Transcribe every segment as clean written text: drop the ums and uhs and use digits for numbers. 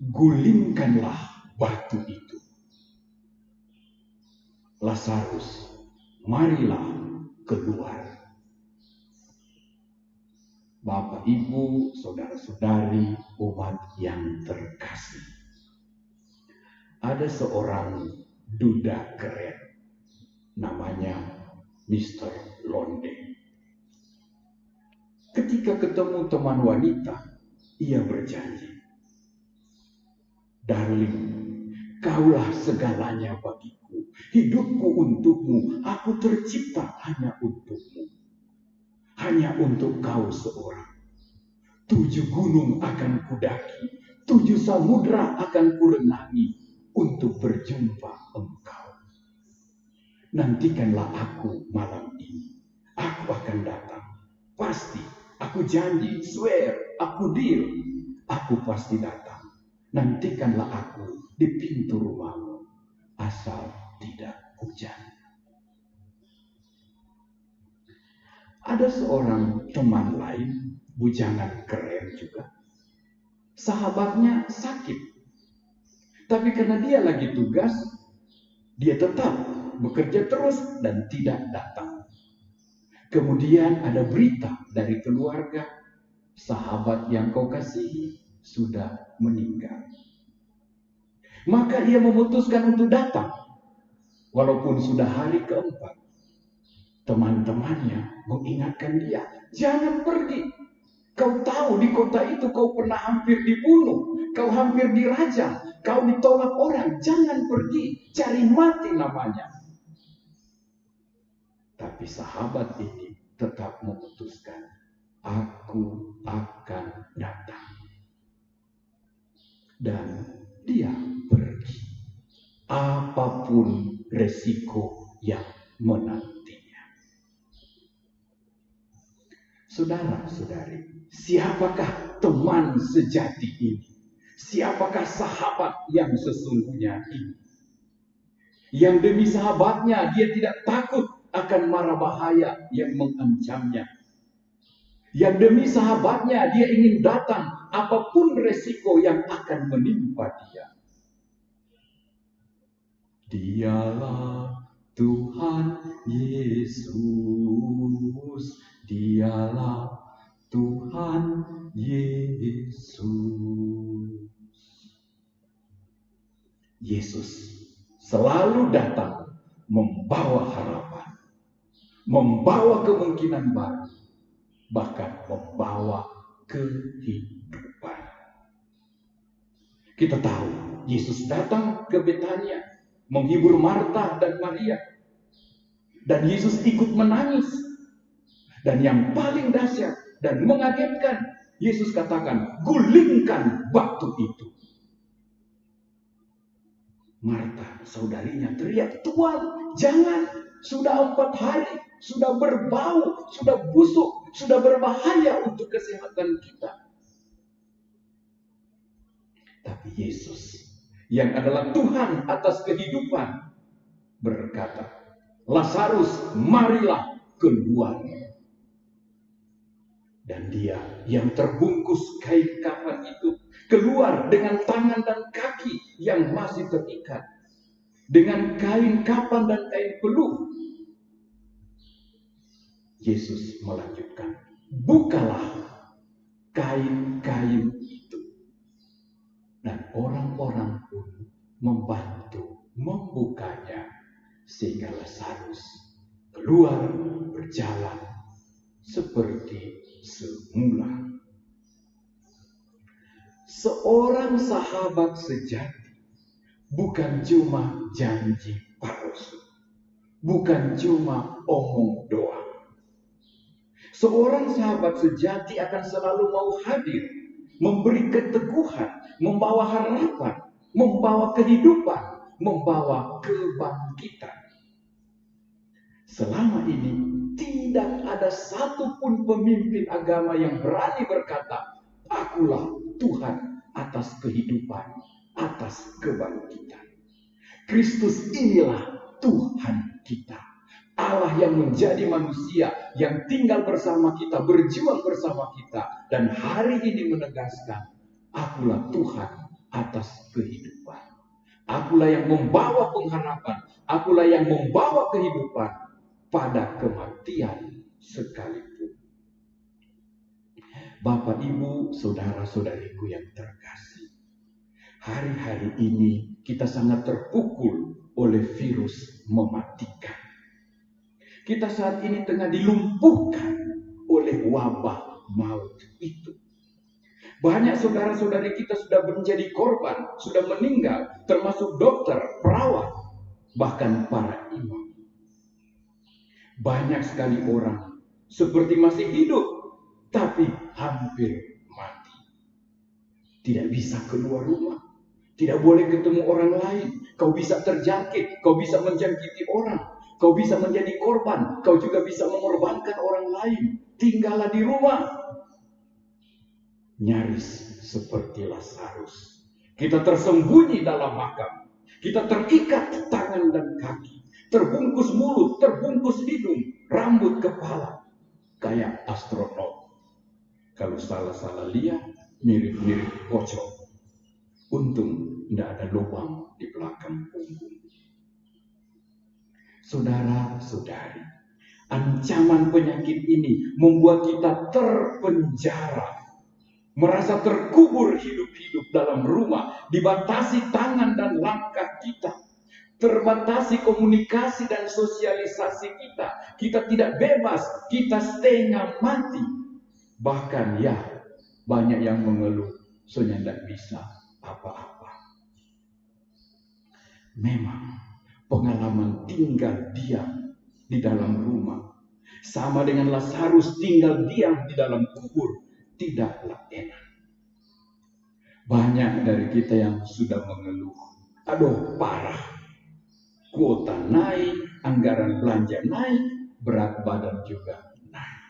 gulingkanlah batu itu. Lazarus, marilah keluar. Bapak, Ibu, saudara-saudari, umat yang terkasih. Ada seorang duda keren, namanya Mr. Londe. Ketika ketemu teman wanita, ia berjanji, "Darling, kaulah segalanya bagiku. Hidupku untukmu, aku tercipta hanya untukmu. Hanya untuk kau seorang. 7 gunung akan kudaki, 7 samudra akan kurenangi untuk berjumpa engkau. Nantikanlah aku malam ini. Aku akan datang. Pasti, aku janji, swear, aku deal. Aku pasti datang. Nantikanlah aku di pintu rumahmu, asal tidak hujan." Ada seorang teman lain, bujangan keren juga. Sahabatnya sakit. Tapi karena dia lagi tugas, dia tetap bekerja terus dan tidak datang. Kemudian ada berita dari keluarga, sahabat yang kau kasihi sudah meninggal. Maka ia memutuskan untuk datang, walaupun sudah hari keempat. Teman-temannya mengingatkan dia, "Jangan pergi. Kau tahu di kota itu kau pernah hampir dibunuh, kau hampir dirajam, kau ditolak orang. Jangan pergi, cari mati namanya." Tapi sahabat ini tetap memutuskan, "Aku akan datang." Dan dia pergi. Apapun resiko yang menantinya. Saudara-saudari, siapakah teman sejati ini? Siapakah sahabat yang sesungguhnya ini? Yang demi sahabatnya dia tidak takut akan mara bahaya yang mengancamnya. Yang demi sahabatnya dia ingin datang apapun resiko yang akan menimpa dia. Dialah Tuhan Yesus. Dialah Tuhan Yesus. Yesus selalu datang membawa harapan, membawa kemungkinan baru, bahkan membawa kehidupan. Kita tahu Yesus datang ke Betania, menghibur Marta dan Maria. Dan Yesus ikut menangis. Dan yang paling dahsyat dan mengagetkan, Yesus katakan, "Gulingkan batu itu." Marta, saudarinya, teriak, "Tuhan, jangan. Sudah 4 hari, sudah berbau, sudah busuk, sudah berbahaya untuk kesehatan kita." Tapi Yesus, yang adalah Tuhan atas kehidupan, berkata, "Lazarus, marilah keluar." Dan dia yang terbungkus kain kafan itu keluar dengan tangan dan kaki yang masih terikat, dengan kain kafan dan kain peluh. Yesus melanjutkan, "Bukalah kain-kain itu." Dan orang-orang pun membantu membukanya, sehingga Lazarus keluar berjalan seperti semula. Seorang sahabat sejati bukan cuma janji palsu, bukan cuma omong doang. Seorang sahabat sejati akan selalu mau hadir, memberi keteguhan, membawa harapan, membawa kehidupan, membawa kebangkitan. Selama ini tidak ada satupun pemimpin agama yang berani berkata, "Akulah Tuhan atas kehidupan, atas kebangkitan." Kristus inilah Tuhan kita. Allah yang menjadi manusia, yang tinggal bersama kita, berjuang bersama kita. Dan hari ini menegaskan, "Akulah Tuhan atas kehidupan. Akulah yang membawa pengharapan. Akulah yang membawa kehidupan pada kematian sekalipun. Bapak, Ibu, saudara-saudariku yang terkasih, hari-hari ini kita sangat terpukul oleh virus mematikan. Kita saat ini tengah dilumpuhkan oleh wabah maut itu. Banyak saudara-saudari kita sudah menjadi korban, sudah meninggal, termasuk dokter, perawat, bahkan para imam. Banyak sekali orang seperti masih hidup, tapi hampir mati. Tidak bisa keluar rumah, tidak boleh ketemu orang lain. Kau bisa terjangkit, kau bisa menjangkiti orang, kau bisa menjadi korban, kau juga bisa mengorbankan orang lain. Tinggallah di rumah. Nyaris seperti Lazarus. Kita tersembunyi dalam makam. Kita terikat tangan dan kaki. Terbungkus mulut, terbungkus hidung, rambut kepala. Kayak astronot. Kalau salah-salah lihat, mirip-mirip pocong. Untung tidak ada lubang di belakang punggung. Saudara-saudari, ancaman penyakit ini membuat kita terpenjara. Merasa terkubur hidup-hidup dalam rumah, dibatasi tangan dan langkah kita, terbatasi komunikasi dan sosialisasi kita. Kita tidak bebas, kita setengah mati. Bahkan ya, banyak yang mengeluh, saya tidak bisa apa-apa. Memang pengalaman tinggal diam di dalam rumah, sama dengan Lazarus tinggal diam di dalam kubur, tidaklah enak. Banyak dari kita yang sudah mengeluh, aduh parah, kuota naik, anggaran belanja naik, berat badan juga naik.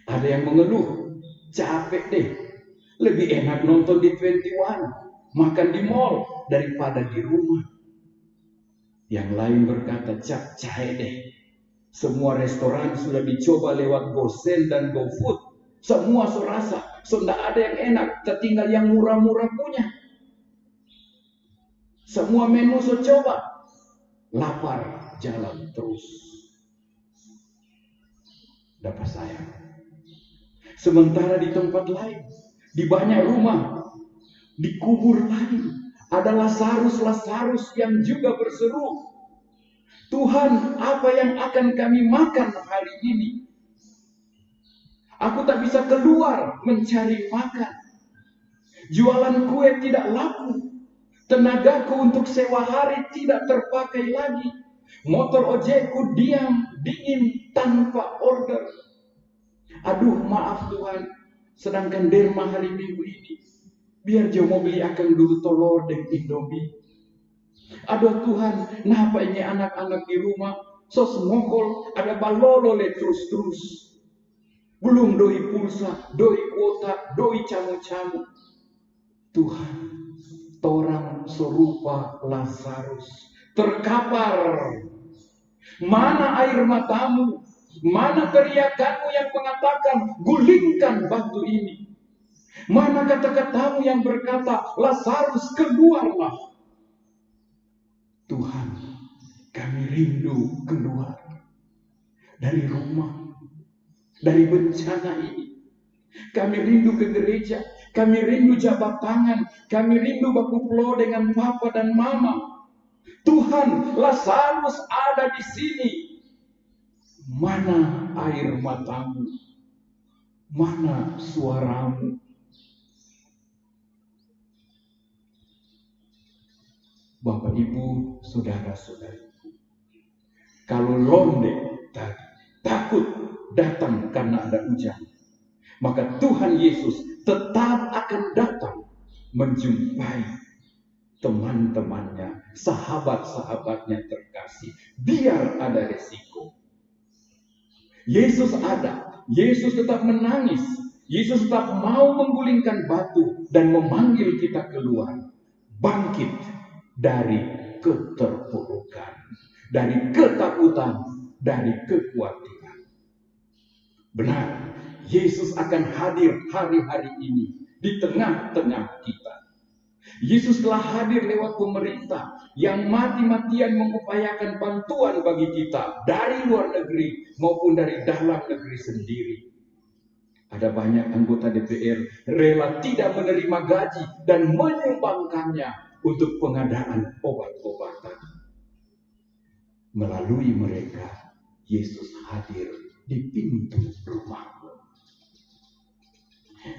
Ada yang mengeluh, capek deh, lebih enak nonton di 21, makan di mall daripada di rumah. Yang lain berkata, capek deh, semua restoran sudah dicoba lewat GoSend dan GoFood. Semua so rasa, so tidak ada yang enak, tertinggal yang murah-murah punya. Semua menu so coba, lapar jalan terus. Dapat sayang. Sementara di tempat lain, di banyak rumah, di kubur lain, ada Lazarus yang juga berseru, Tuhan, apa yang akan kami makan hari ini? Aku tak bisa keluar mencari makan. Jualan kue tidak laku. Tenagaku untuk sewa hari tidak terpakai lagi. Motor ojekku diam, dingin, tanpa order. Aduh, maaf Tuhan. Sedangkan derma hari minggu ini, biar jauh mau beli akan dulu telur dan Indomie. Aduh Tuhan, kenapa ini anak-anak di rumah so semokol, ada balolo le terus-terus. Belum doi pulsa, doi kuota, doi camu-camu. Tuhan, torang serupa Lazarus, terkapar. Mana air matamu? Mana teriakanmu yang mengatakan, gulingkan batu ini? Mana kata-katamu yang berkata, Lazarus keluarlah? Tuhan, kami rindu keluar dari rumah, dari bencana ini. Kami rindu ke gereja, kami rindu jabat tangan, kami rindu baku pelo dengan papa dan mama. Tuhan, Lazarus ada di sini. Mana air matamu? Mana suaramu? Bapak, Ibu, saudara-saudariku, kalau londe tadi takut datang karena ada hujan, maka Tuhan Yesus tetap akan datang menjumpai teman-temannya, sahabat-sahabatnya terkasih. Biar ada resiko. Yesus ada. Yesus tetap menangis. Yesus tetap mau menggulingkan batu dan memanggil kita keluar. Bangkit dari keterpurukan, dari ketakutan, dari kekhawatiran. Benar, Yesus akan hadir hari-hari ini di tengah-tengah kita. Yesus telah hadir lewat pemerintah yang mati-matian mengupayakan bantuan bagi kita dari luar negeri maupun dari dalam negeri sendiri. Ada banyak anggota DPR rela tidak menerima gaji dan menyumbangkannya untuk pengadaan obat-obatan. Melalui mereka, Yesus hadir di pintu rumahmu.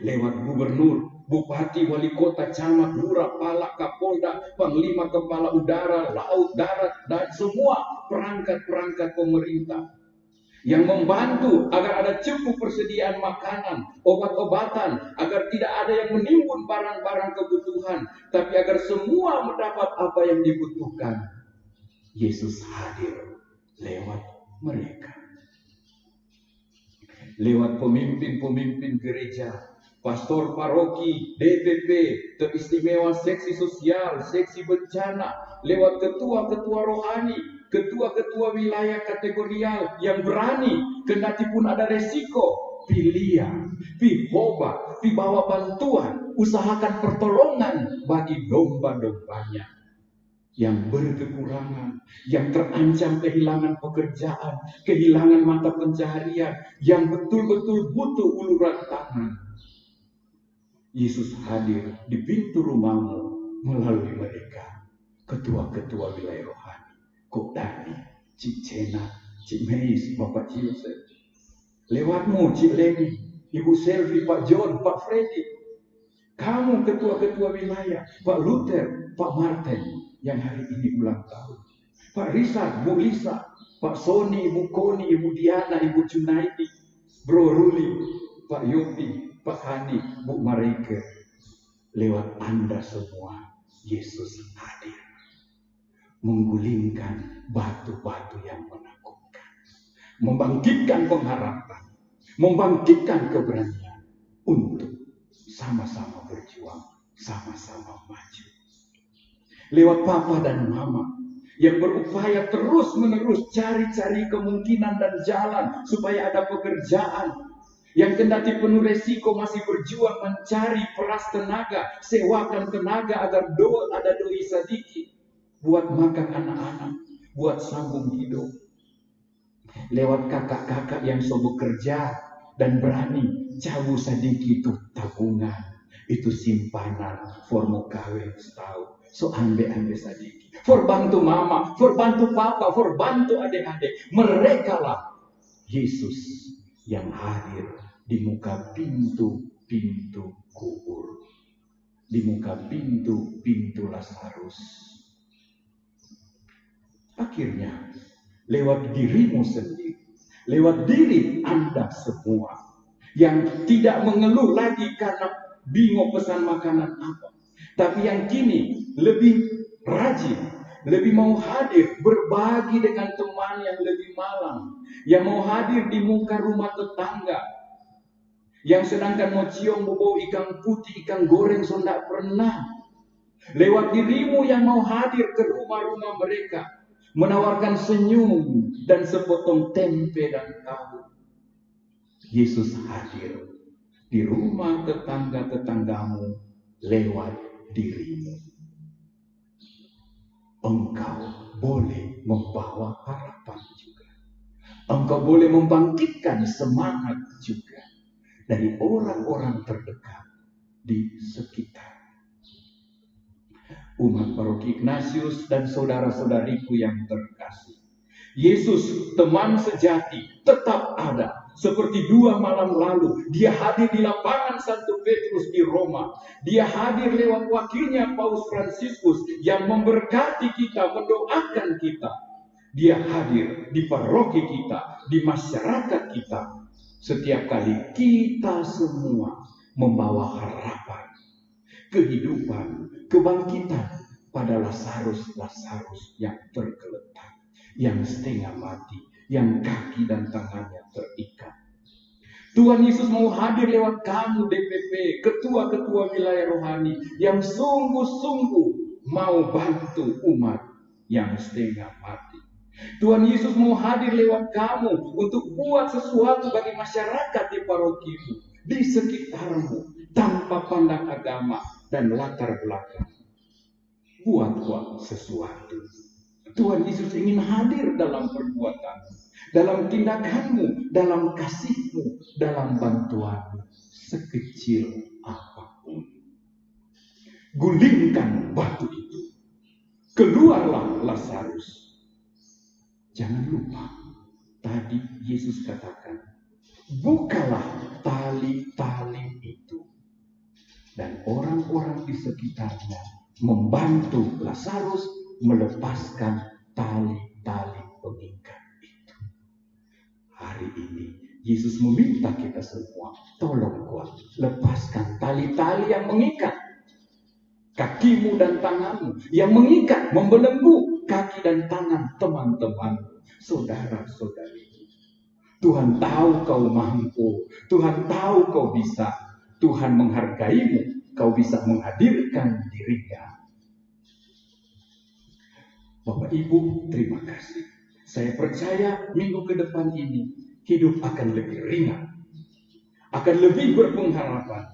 Lewat gubernur, bupati, wali kota, camat, lurah, palak, kapolda, panglima kepala udara, laut, darat, dan semua perangkat-perangkat pemerintah yang membantu agar ada cukup persediaan makanan, obat-obatan, agar tidak ada yang menimbun barang-barang kebutuhan, tapi agar semua mendapat apa yang dibutuhkan. Yesus hadir lewat mereka. Lewat pemimpin-pemimpin gereja, pastor paroki, DPP, teristimewa seksi sosial, seksi bencana, lewat ketua-ketua rohani, ketua-ketua wilayah kategorial yang berani, kendati pun ada resiko, pilihan, pihoba, bawa bantuan, usahakan pertolongan bagi domba-dombanya yang berkekurangan, yang terancam kehilangan pekerjaan, kehilangan mata pencaharian, yang betul-betul butuh uluran tangan. Yesus hadir di pintu rumahmu melalui mereka, ketua-ketua wilayah rohani, Kodani, Cik Cena, Cik Meis, Bapak Yosef. Lewatmu, Cik Leni, Ibu Selvi, Pak John, Pak Freddy. Kamu ketua-ketua wilayah, Pak Luther, Pak Martin, yang hari ini ulang tahun. Pak Risa, Bu Lisa, Pak Sony, Ibu Koni, Ibu Diana, Ibu Junaidi, Bro Ruli, Pak Yopi, Pak Hani, Bu Marike. Lewat Anda semua, Yesus hadir. Menggulingkan batu-batu yang menakutkan. Membangkitkan pengharapan. Membangkitkan keberanian untuk sama-sama berjuang, sama-sama maju. Lewat papa dan mama yang berupaya terus-menerus cari-cari kemungkinan dan jalan supaya ada pekerjaan, yang kendati penuh resiko masih berjuang mencari peras tenaga, sewakan tenaga agar ada doi sedikit buat makan anak-anak, buat sambung hidup. Lewat kakak-kakak yang so bekerja dan berani cabu sedikit itu tabungan, itu simpanan for mau kawin setahun. So ambil sedikit. For bantu mama, for bantu papa, for bantu adik-adik. Mereka lah Yesus yang hadir di muka pintu-pintu kubur. Di muka pintu-pintu Lazarus. Akhirnya, lewat dirimu sendiri, lewat diri Anda semua, yang tidak mengeluh lagi karena bingung pesan makanan apa. Tapi yang kini lebih rajin, lebih mau hadir, berbagi dengan teman yang lebih malang, yang mau hadir di muka rumah tetangga, yang sedangkan mau cium bau ikan putih, ikan goreng, so tidak pernah. Lewat dirimu yang mau hadir ke rumah-rumah mereka, menawarkan senyum dan sepotong tempe dan tahu. Yesus hadir di rumah tetangga-tetanggamu lewat dirimu. Engkau boleh membawa harapan juga. Engkau boleh membangkitkan semangat juga dari orang-orang terdekat di sekitar. Umat Paroki Ignatius dan saudara-saudariku yang terkasih, Yesus teman sejati tetap ada. Seperti 2 malam lalu, dia hadir di lapangan Santo Petrus di Roma. Dia hadir lewat wakilnya Paus Fransiskus yang memberkati kita, mendoakan kita. Dia hadir di paroki kita, di masyarakat kita. Setiap kali kita semua membawa harapan, kehidupan, kebangkitan pada Lazarus yang tergeletak, yang setengah mati, yang kaki dan tangannya terikat. Tuhan Yesus mau hadir lewat kamu DPP, ketua-ketua wilayah rohani yang sungguh-sungguh mau bantu umat yang setengah mati. Tuhan Yesus mau hadir lewat kamu untuk buat sesuatu bagi masyarakat di parokimu, di sekitarmu, tanpa pandang agama dan latar belakang. buat sesuatu. Tuhan Yesus ingin hadir dalam perbuatanmu, dalam tindakanmu, dalam kasihmu, dalam bantuanmu, sekecil apapun. Gulingkan batu itu. Keluarlah Lazarus. Jangan lupa, tadi Yesus katakan, bukalah tali-tali itu. Dan orang-orang di sekitarnya membantu Lazarus melepaskan tali-tali pengikat itu. Hari ini Yesus meminta kita semua, tolong lepaskan tali-tali yang mengikat kakimu dan tanganmu, yang mengikat, membelenggu kaki dan tangan teman-teman, saudara-saudari. Tuhan tahu kau mampu, Tuhan tahu kau bisa, Tuhan menghargaimu, kau bisa menghadirkan dirinya. Bapak Ibu, terima kasih. Saya percaya minggu ke depan ini hidup akan lebih ringan, akan lebih berpengharapan,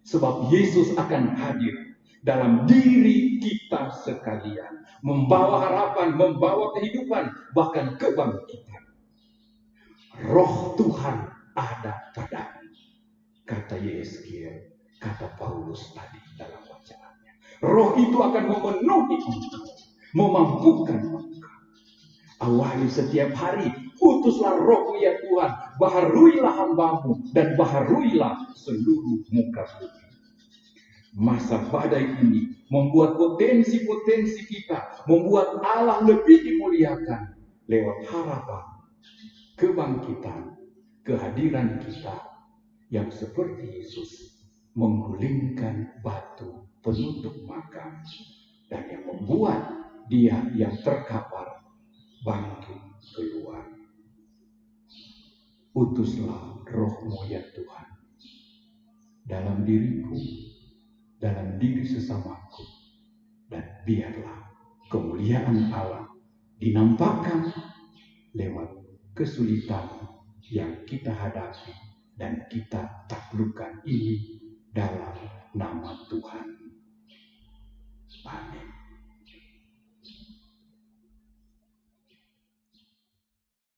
sebab Yesus akan hadir dalam diri kita sekalian, membawa harapan, membawa kehidupan, bahkan kebangkitan. Roh Tuhan ada padamu, kata Yeskiel, kata Paulus tadi dalam bacaannya. Roh itu akan memenuhi engkau, memampukan engkau. Awali setiap hari, utuslah rohmu ya Tuhan, baharuilah hambamu, dan baharuilah seluruh muka bumi. Masa badai ini membuat potensi-potensi kita, membuat Allah lebih dimuliakan lewat harapan, kebangkitan, kehadiran kita yang seperti Yesus menggulingkan batu penutup makam dan yang membuat dia yang terkapar bangkit keluar. Utuslah rohmu ya Tuhan dalam diriku, dalam diri sesamaku, dan biarlah kemuliaan Allah dinampakkan lewat kesulitan yang kita hadapi dan kita taklukkan ini dalam nama Tuhan. Amin.